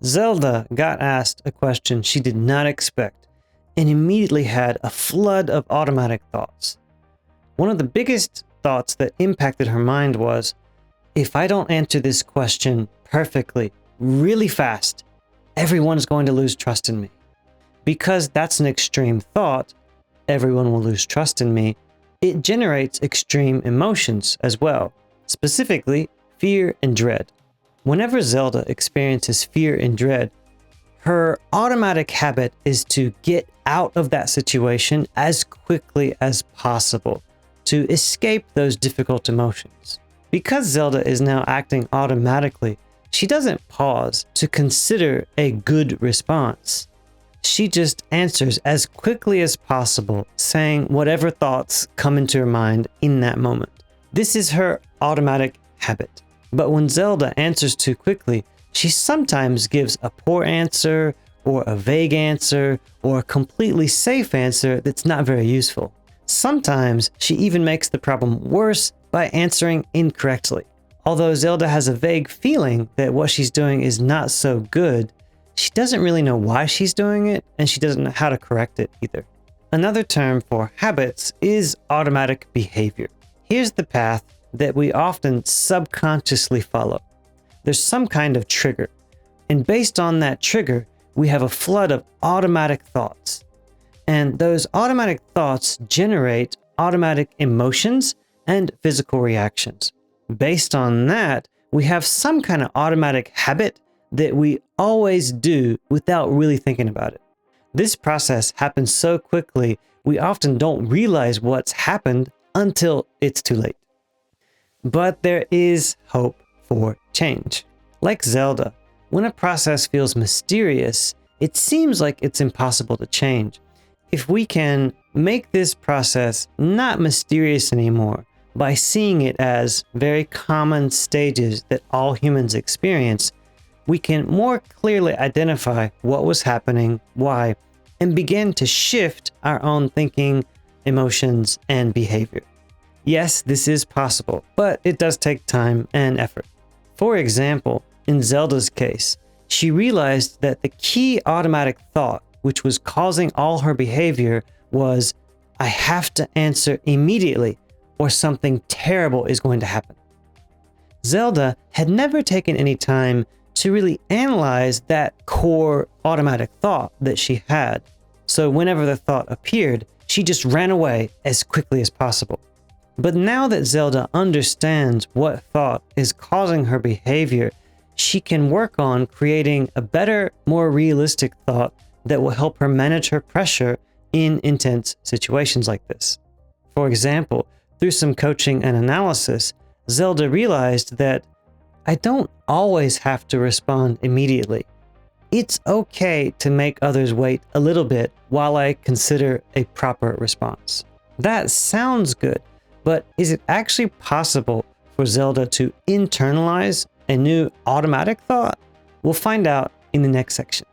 Zelda got asked a question she did not expect and immediately had a flood of automatic thoughts. One of the biggest thoughts that impacted her mind was, if I don't answer this question perfectly, really fast, everyone's going to lose trust in me. Because that's an extreme thought, everyone will lose trust in me, it generates extreme emotions as well, specifically fear and dread. Whenever Zelda experiences fear and dread, her automatic habit is to get out of that situation as quickly as possible to escape those difficult emotions. Because Zelda is now acting automatically, she doesn't pause to consider a good response. She just answers as quickly as possible, saying whatever thoughts come into her mind in that moment. This is her automatic habit. But when Zelda answers too quickly, she sometimes gives a poor answer, or a vague answer, or a completely safe answer that's not very useful. Sometimes she even makes the problem worse by answering incorrectly. Although Zelda has a vague feeling that what she's doing is not so good, she doesn't really know why she's doing it, and she doesn't know how to correct it either. Another term for habits is automatic behavior. Here's the path that we often subconsciously follow. There's some kind of trigger, and based on that trigger, we have a flood of automatic thoughts. And those automatic thoughts generate automatic emotions and physical reactions. Based on that, we have some kind of automatic habit that we always do without really thinking about it. This process happens so quickly, we often don't realize what's happened until it's too late. But there is hope for change. Like Zelda, when a process feels mysterious, it seems like it's impossible to change. If we can make this process not mysterious anymore by seeing it as very common stages that all humans experience, we can more clearly identify what was happening, why, and begin to shift our own thinking, emotions, and behavior. Yes, this is possible, but it does take time and effort. For example, in Zelda's case, she realized that the key automatic thought, which was causing all her behavior, was, I have to answer immediately or something terrible is going to happen. Zelda had never taken any time to really analyze that core automatic thought that she had. So whenever the thought appeared, she just ran away as quickly as possible. But now that Zelda understands what thought is causing her behavior, she can work on creating a better, more realistic thought that will help her manage her pressure in intense situations like this. For example, through some coaching and analysis, Zelda realized that I don't always have to respond immediately. It's okay to make others wait a little bit while I consider a proper response. That sounds good, but is it actually possible for Zelda to internalize a new automatic thought? We'll find out in the next section.